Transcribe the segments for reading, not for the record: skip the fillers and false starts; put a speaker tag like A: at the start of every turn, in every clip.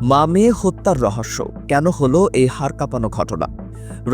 A: মা মেয়ে হত্যার রহস্য কেন হলো এই হাড় কাঁপানো ঘটনা?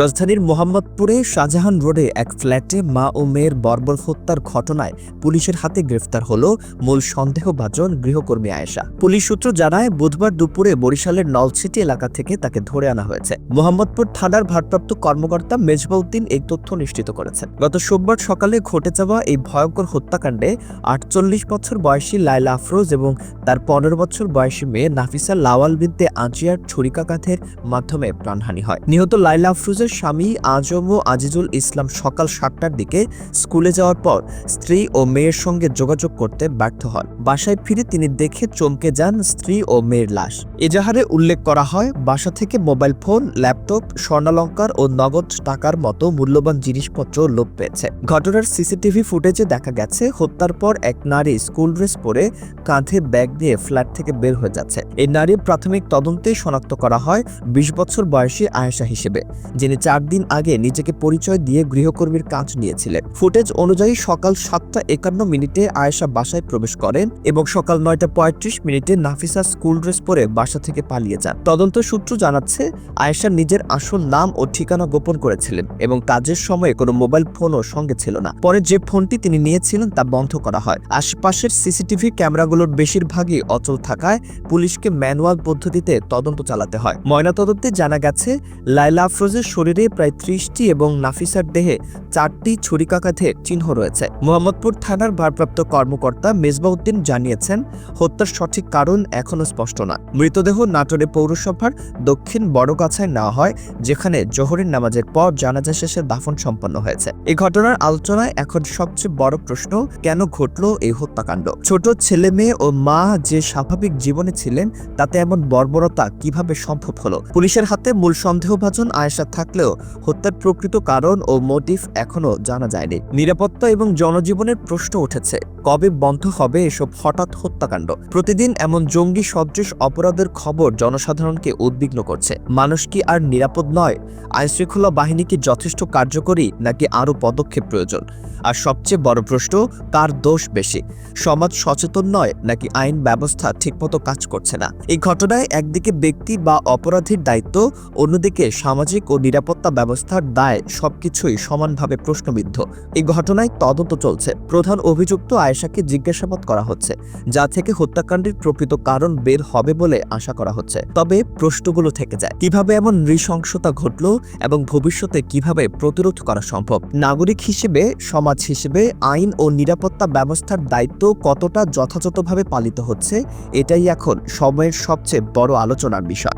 A: রাজধানীর মোহাম্মদপুরে শাহজাহান রোডে এক ফ্ল্যাটে মা ও মেয়ের বর্বর হত্যার ঘটনায় পুলিশের হাতে গ্রেফতার হল মূল সন্দেহভাজন গৃহকর্মী আয়েশা। পুলিশ সূত্র জানায়, বুধবার দুপুরে বরিশালের নলছিটি এলাকা থেকে তাকে ধরে আনা হয়েছে। মোহাম্মদপুর থানার ভারপ্রাপ্ত কর্মকর্তা মেজবাউদ্দিন এই তথ্য নিশ্চিত করেছেন। গত সোমবার সকালে ঘটে যাওয়া এই ভয়ঙ্কর হত্যাকাণ্ডে ৪৮ বছর বয়সী লায়লা আফরোজ এবং তার ১৫ বছর বয়সী মেয়ে নাফিসা লাওয়াল বিনতে আজিয়ার ছুরিকাঘাতের মাধ্যমে প্রাণহানি হয়। নিহত লায়লা আফরোজের স্বামী আজম ও আজিজুল ইসলাম সকাল ৭টার দিকে স্কুলে যাওয়ার পর স্ত্রী ও মেয়ের সঙ্গে যোগাযোগ করতে ব্যর্থ হন। বাসায় ফিরে তিনি দেখে চমকে যান স্ত্রী ও মেয়ের লাশ। এজাহারে উল্লেখ করা হয়, বাসা থেকে মোবাইল ফোন, ল্যাপটপ, স্বর্ণালংকার ও নগদ টাকার মতো মূল্যবান জিনিসপত্র লোপ পেয়েছে। ঘটনার সিসিটিভি ফুটেজে দেখা গেছে, হত্যার পর এক নারী স্কুল ড্রেস পরে কাঁধে ব্যাগ নিয়ে ফ্ল্যাট থেকে বের হয়ে যাচ্ছে। এই নারীর প্রাথমিক তদন্তে শনাক্ত করা হয় ২০ বছর বয়সী আয়েশা হিসেবে, যিনি ৪ দিন আগে নিজেকে পরিচয় দিয়ে গৃহকর্মীর কাজ নিয়েছিলেন। ফুটেজ অনুযায়ী সকাল ৭টা৫১ আয়েশা বাসায় প্রবেশ করেন এবং সকাল ৯টা৩৫ নাফিসা স্কুল ড্রেস পরে বাসা থেকে পালিয়ে যান। তদন্ত সূত্র জানাচ্ছে, আয়েশা নিজের আসল নাম ও ঠিকানা গোপন করেছিলেন এবং কাজের সময়ে কোনো মোবাইল ফোনও সঙ্গে ছিল না। পরে যে ফোনটি তিনি নিয়েছিলেন তা বন্ধ করা হয়। আশপাশের সিসিটিভি ক্যামেরাগুলোর বেশিরভাগই অচল থাকায় পুলিশকে ম্যানুয়াল পদ্ধতিতে তদন্ত চালাতে হয়। ময়নাতদন্তে জানা গেছে, লায়লা আফরোজের শরীরে প্রায় ৩০টি এবং নাফিসার দেহে ৪টি ছুরিকাঘাতের চিহ্ন রয়েছে। মোহাম্মদপুর থানার ভারপ্রাপ্ত কর্মকর্তা মেজবাউদ্দিন জানিয়েছেন, হত্যার সঠিক কারণ এখনও স্পষ্ট নয়। মৃতদেহ নাটোরে পৌরসভার দক্ষিণ বড়গাছায় নেওয়া হয়, যেখানে জোহরের নামাজের পর জানাজা শেষে দাফন সম্পন্ন হয়েছে। এই ঘটনার আলোচনায় এখন সবচেয়ে বড় প্রশ্ন, কেন ঘটল এই হত্যাকাণ্ড? ছোট ছেলে মেয়ে ও মা যে স্বাভাবিক জীবনে ছিলেন, তাতে এমন বর্বরতা কিভাবে সম্ভব হলো? পুলিশের হাতে মূল সন্দেহভাজন আয়েশা থাকলেও হত্যার প্রকৃত কারণ ও মোটিভ এখনো জানা যায়নি। নিরাপত্তা এবং জনজীবনের প্রশ্ন উঠেছে, কবে বন্ধ হবে এসব হঠাৎ হত্যাকাণ্ড? প্রতিদিন এমন জঙ্গি সদৃশ অপরাধের খবর জনসাধারণকে উদ্বিগ্ন করছে। মানুষ কি আর নিরাপদ নয়? আইনশৃঙ্খলা বাহিনী কি যথেষ্ট কার্যকরী, নাকি আরও পদক্ষেপ প্রয়োজন? আর সবচেয়ে বড় প্রশ্ন, কার দোষ বেশি? সমাজ সচেতন নয়, নাকি আইন ব্যবস্থা ঠিকমতো কাজ করছে না? এই ঘটনায় একদিকে ব্যক্তি বা অপরাধীর দায়িত্ব, অন্যদিকে সামাজিক ও নিরাপত্তা ব্যবস্থার দায়, সবকিছুই সমানভাবে প্রশ্নবিদ্ধ। এই ঘটনায় তদন্ত চলছে। প্রধান অভিযুক্ত আয়েশাকে জিজ্ঞাসাবাদ করা হচ্ছে, যা থেকে হত্যাকাণ্ডের প্রকৃত কারণ বের হবে বলে আশা করা হচ্ছে। তবে প্রশ্নগুলো থেকে যায়, কিভাবে এমন নৃশংসতা ঘটল এবং ভবিষ্যতে কিভাবে প্রতিরোধ করা সম্ভব? নাগরিক হিসেবে, সমাজ হিসেবে আইন ও নিরাপত্তা ব্যবস্থার দায়িত্ব কতটা যথাযথভাবে পালিত হচ্ছে, এটাই এখন সময়ের সবচেয়ে বড় আলোচনার বিষয়।